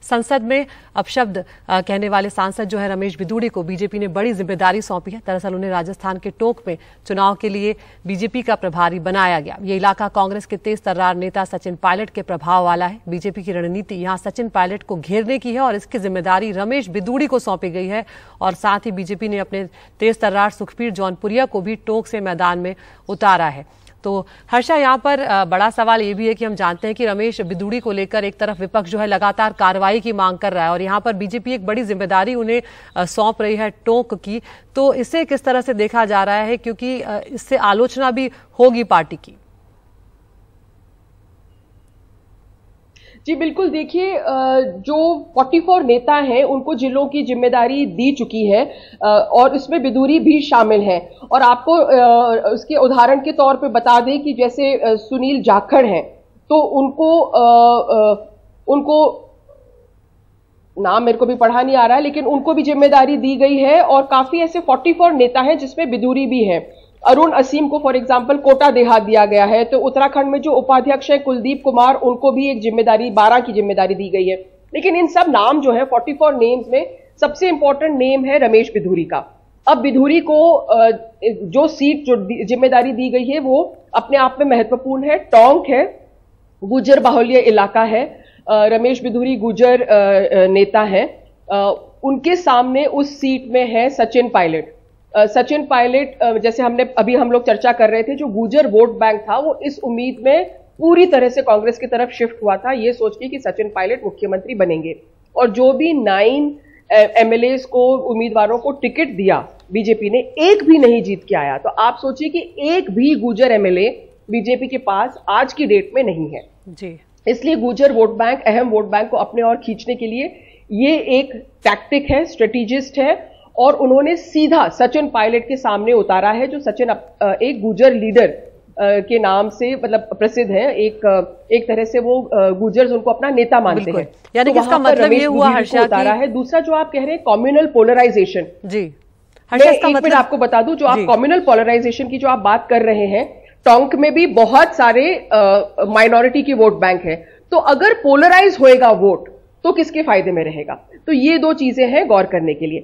संसद में अपशब्द कहने वाले सांसद जो है रमेश बिधूड़ी को बीजेपी ने बड़ी जिम्मेदारी सौंपी है। दरअसल उन्हें राजस्थान के टोंक में चुनाव के लिए बीजेपी का प्रभारी बनाया गया। ये इलाका कांग्रेस के तेज तर्रार नेता सचिन पायलट के प्रभाव वाला है। बीजेपी की रणनीति यहां सचिन पायलट को घेरने की है और इसकी जिम्मेदारी रमेश बिधूड़ी को सौंपी गई है। और साथ ही बीजेपी ने अपने तेज तर्रार सुखबीर जौनपुरिया को भी टोंक से मैदान में उतारा है। तो हर्षा, यहाँ पर बड़ा सवाल ये भी है कि हम जानते हैं कि रमेश बिधूड़ी को लेकर एक तरफ विपक्ष जो है लगातार कार्रवाई की मांग कर रहा है और यहाँ पर बीजेपी एक बड़ी जिम्मेदारी उन्हें सौंप रही है टोंक की। तो इसे किस तरह से देखा जा रहा है, क्योंकि इससे आलोचना भी होगी पार्टी की। जी बिल्कुल, देखिए जो 44 नेता हैं उनको जिलों की जिम्मेदारी दी चुकी है और इसमें बिधूड़ी भी शामिल है। और आपको उसके उदाहरण के तौर पे बता दें कि जैसे सुनील जाखड़ हैं तो उनको नाम मेरे को भी पढ़ा नहीं आ रहा है, लेकिन उनको भी जिम्मेदारी दी गई है। और काफी ऐसे 44 नेता हैं जिसमें बिधूड़ी भी है। अरुण असीम को फॉर एग्जांपल कोटा देहात दिया गया है। तो उत्तराखंड में जो उपाध्यक्ष है कुलदीप कुमार, उनको भी एक जिम्मेदारी 12 की जिम्मेदारी दी गई है। लेकिन इन सब नाम जो है 44 नेम्स में सबसे इंपॉर्टेंट नेम है रमेश बिधूड़ी का। अब बिधूड़ी को जो सीट जो जिम्मेदारी दी गई है वो अपने आप में महत्वपूर्ण है। टोंक है, गुजर बाहुल्य इलाका है, रमेश बिधूड़ी गुजर नेता है। उनके सामने उस सीट में है सचिन पायलट। सचिन पायलट, जैसे हम लोग चर्चा कर रहे थे, जो गुजर वोट बैंक था वो इस उम्मीद में पूरी तरह से कांग्रेस की तरफ शिफ्ट हुआ था, ये सोच के कि सचिन पायलट मुख्यमंत्री बनेंगे। और जो भी 9 एमएलएस को, उम्मीदवारों को टिकट दिया बीजेपी ने, एक भी नहीं जीत के आया। तो आप सोचिए कि एक भी गुजर एमएलए बीजेपी के पास आज की डेट में नहीं है जी। इसलिए गुजर वोट बैंक, अहम वोट बैंक को अपने ओर खींचने के लिए ये एक टैक्टिक है, स्ट्रेटेजिस्ट है। और उन्होंने सीधा सचिन पायलट के सामने उतारा है, जो सचिन एक गुजर लीडर के नाम से मतलब प्रसिद्ध है। एक तरह से वो गुजर्स उनको अपना नेता मानते हैं। यानी कि इसका मतलब ये हुआ हर्षा उतारा है। दूसरा जो आप कह रहे हैं कम्युनल पोलराइजेशन, जी हर्षा, एक मिनट आपको बता दूं, जो आप कम्युनल पोलराइजेशन की जो आप बात कर रहे हैं, टोंक में भी बहुत सारे माइनॉरिटी की वोट बैंक है। तो अगर पोलराइज होएगा वोट तो किसके फायदे में रहेगा? तो ये 2 चीजें हैं गौर करने के लिए।